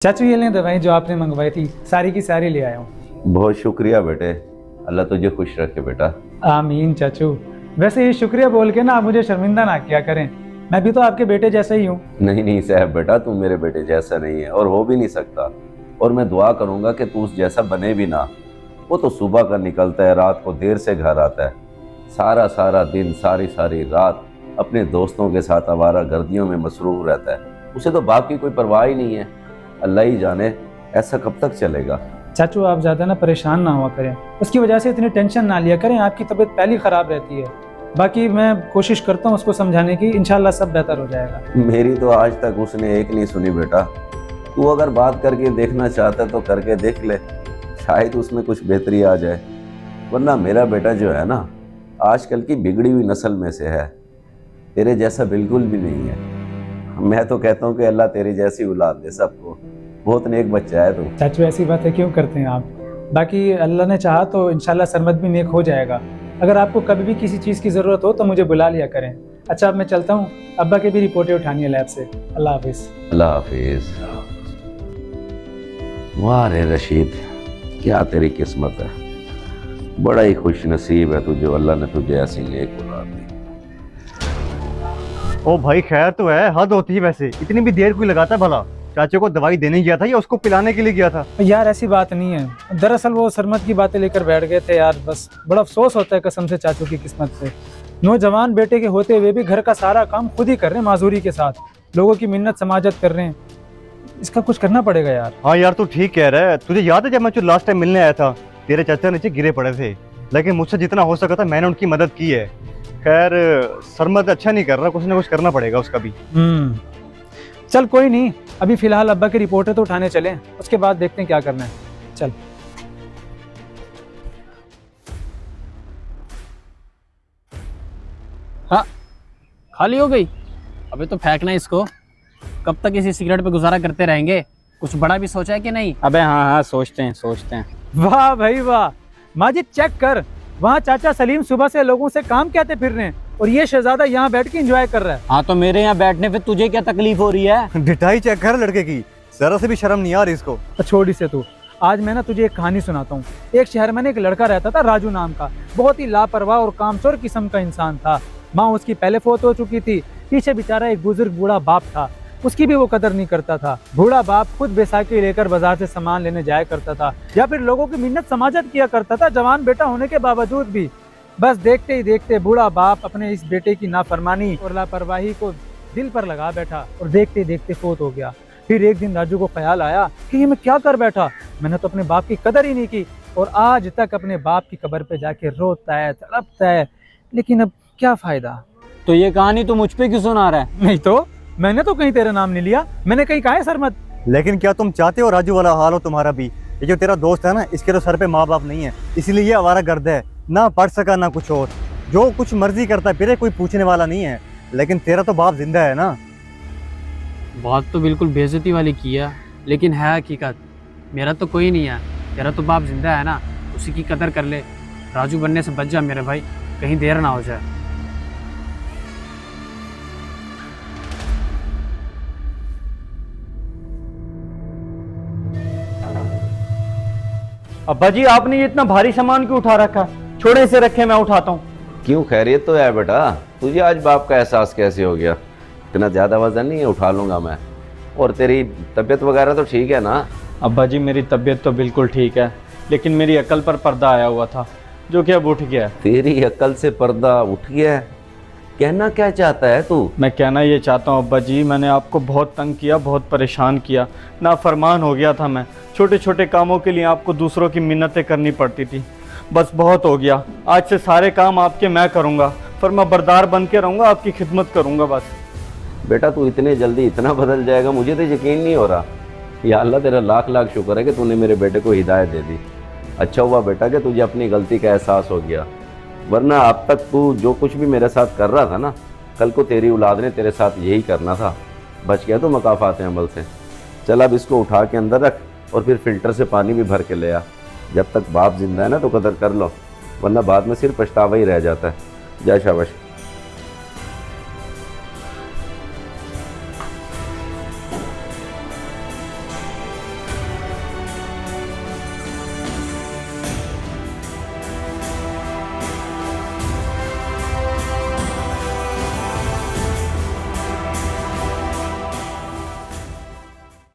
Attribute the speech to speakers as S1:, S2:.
S1: चाचू ये लें दवाई जो आपने मंगवाई थी, सारी की सारी ले आया हूँ।
S2: बहुत शुक्रिया बेटे, अल्लाह तुझे खुश रखे बेटा।
S1: आमीन चाचू। वैसे ये शुक्रिया बोल के ना आप मुझे शर्मिंदा ना किया करें, मैं भी तो आपके बेटे जैसा ही हूँ।
S2: नहीं नहीं साहब बेटा, तू मेरे बेटे जैसा नहीं है और हो भी नहीं सकता। और मैं दुआ करूंगा कि तू उस जैसा बने भी ना। वो तो सुबह का निकलता है, रात को देर से घर आता है, सारा सारा दिन सारी सारी रात अपने दोस्तों के साथ आवारा गर्दियों में मसरूफ रहता है। उसे तो बाप की कोई परवाह ही नहीं है। अल्लाह ही जाने ऐसा कब तक चलेगा।
S1: चाचू आप ज़्यादा ना परेशान ना हुआ करें, उसकी वजह से इतनी टेंशन ना लिया करें, आपकी तबीयत पहले ख़राब रहती है। बाकी मैं कोशिश करता हूँ उसको समझाने की, इंशाल्लाह सब बेहतर हो जाएगा।
S2: मेरी तो आज तक उसने एक नहीं सुनी बेटा। तू अगर बात करके देखना चाहता तो करके देख ले, शायद उसमें कुछ बेहतरी आ जाए। वरना मेरा बेटा जो है ना, आजकल की बिगड़ी हुई नस्ल में से है, तेरे जैसा बिल्कुल भी नहीं है। मैं तो कहता हूँ कि अल्लाह तेरी जैसी औलाद दे सबको। बहुत नेक बच्चा है तू।
S1: चाचू ऐसी बातें क्यों करते हैं आप? बाकी अल्लाह ने चाहा तो इंशाल्लाह सरमद भी नेक हो जाएगा। अगर आपको कभी भी किसी चीज़ की ज़रूरत हो तो मुझे बुला लिया करें। अच्छा अब मैं चलता हूँ, अब्बा की भी रिपोर्टें उठानी है लैब से। अल्लाह हाफिज़।
S2: अल्लाह हाफिज। वाह रे रशीद, क्या तेरी किस्मत है। बड़ा ही खुश नसीब है तू, जो अल्लाह ने तुझे ऐसी नेक औलाद दी।
S3: ओ भाई खैर तो है, हद होती है वैसे। इतनी भी देर कोई लगाता है भला? चाचे को दवाई देने गया था या उसको पिलाने के लिए गया था?
S1: यार ऐसी बात नहीं है, दरअसल वो सरमद की बातें लेकर बैठ गए थे यार। बस बड़ा अफसोस होता है कसम से चाचू की किस्मत से। नौजवान बेटे के होते हुए भी घर का सारा काम खुद ही कर रहे हैं, माजूरी के साथ लोगों की मिन्नत समाजत कर रहे हैं। इसका कुछ करना पड़ेगा यार।
S3: हाँ यार तू ठीक कह रहा है। तुझे याद है जब मैं लास्ट टाइम मिलने आया था, तेरे चाचा नीचे गिरे पड़े थे, लेकिन मुझसे जितना हो सका था मैंने उनकी मदद की है। खैर सरमद अच्छा नहीं कर रहा, कुछ ना कुछ करना पड़ेगा उसका भी।
S1: चल कोई नहीं, अभी फिलहाल अब्बा की रिपोर्टें तो उठाने चलें, उसके बाद देखते हैं क्या करना है। चल।
S4: हाँ खाली हो गई? अबे तो फेंकना इसको। कब तक इसी सिगरेट पे गुजारा करते रहेंगे? कुछ बड़ा भी सोचा है कि नहीं?
S5: अबे हाँ सोचते हैं।
S1: वाह भाई वाह, माजिद चेक कर, वहाँ चाचा सलीम सुबह से लोगों से काम कहते फिर रहे हैं और ये शहजादा यहाँ बैठ के एंजॉय कर रहा है।
S5: हाँ तो मेरे यहाँ बैठने पे तुझे क्या तकलीफ हो रही है?
S3: ढिठाई चेक कर लड़के की, जरा से भी शर्म नहीं आ रही इसको।
S1: छोड़ इसे तू। आज मैं ना तुझे एक कहानी सुनाता हूँ। एक शहर में एक लड़का रहता था राजू नाम का, बहुत ही लापरवाह और कामचोर किस्म का इंसान था। माँ उसकी पहले फौत हो चुकी थी, पीछे बेचारा एक बुजुर्ग बूढ़ा बाप था, उसकी भी वो कदर नहीं करता था। बूढ़ा बाप खुद बैसाखी लेकर बाजार से सामान लेने जाया करता था या फिर लोगों की मिन्नत समाजत किया करता था, जवान बेटा होने के बावजूद भी। बस देखते ही देखते बूढ़ा बाप अपने इस बेटे की नाफरमानी और लापरवाही को दिल पर लगा बैठा और देखते ही देखते फौत हो गया। फिर एक दिन राजू को ख्याल आया कि ये मैं क्या कर बैठा, मैंने तो अपने बाप की कदर ही नहीं की और आज तक अपने बाप की कब्र पे जाके रोता है, तड़पता है, लेकिन अब क्या फायदा।
S5: तो ये कहानी तू मुझ पे क्यों सुना रहा है?
S1: नहीं तो मैंने तो कहीं तेरा नाम नहीं लिया, मैंने कहीं कहा है सरमद।
S3: लेकिन क्या तुम चाहते हो राजू वाला हाल हो तुम्हारा भी? ये जो तेरा दोस्त है ना, इसके तो सर पे माँ बाप नहीं है, इसीलिए ये आवारा गर्द है, ना पढ़ सका ना कुछ और, जो कुछ मर्जी करता है फिर कोई पूछने वाला नहीं है। लेकिन तेरा तो बाप जिंदा है ना।
S4: बात तो बिल्कुल बेइज्जती वाली की है, लेकिन है हकीकत। मेरा तो कोई नहीं है, तेरा तो बाप जिंदा है ना, उसी की कदर कर ले। राजू बनने से बच जा मेरे भाई, कहीं देर ना हो जाए।
S5: अब्बा जी आपने ये इतना भारी सामान क्यों उठा रखा? छोड़े से रखे, मैं उठाता हूँ।
S2: क्यों, खैरियत तो है बेटा? तुझे आज बाप का एहसास कैसे हो गया? इतना ज़्यादा वजन नहीं है, उठा लूँगा मैं। और तेरी तबीयत वगैरह तो ठीक है ना?
S5: अब्बा जी मेरी तबीयत तो बिल्कुल ठीक है, लेकिन मेरी अकल पर पर्दा आया हुआ था जो कि अब उठ गया है।
S2: तेरी अकल से पर्दा उठ गया है? कहना क्या चाहता है तू?
S5: मैं कहना ये चाहता हूँ अब्बा जी, मैंने आपको बहुत तंग किया, बहुत परेशान किया, नाफरमान हो गया था मैं। छोटे छोटे कामों के लिए आपको दूसरों की मिन्नतें करनी पड़ती थी, बस बहुत हो गया। आज से सारे काम आपके मैं करूँगा, फर्मा बरदार बन के रहूँगा, आपकी खिदमत करूँगा बस।
S2: बेटा तू इतने जल्दी इतना बदल जाएगा, मुझे तो यकीन नहीं हो रहा। या अल्लाह तेरा लाख लाख शुक्र है कि तूने मेरे बेटे को हिदायत दे दी। अच्छा हुआ बेटा कि तुझे अपनी गलती का एहसास हो गया, वरना अब तक तू जो कुछ भी मेरे साथ कर रहा था ना, कल को तेरी औलाद ने तेरे साथ यही करना था। बच गया तो मकाफात अमल से। चल अब इसको उठा के अंदर रख और फिर फिल्टर से पानी भी भर के ले आ। जब तक बाप जिंदा है ना तो कदर कर लो, वरना बाद में सिर्फ पछतावा ही रह जाता है। जय शाबाश।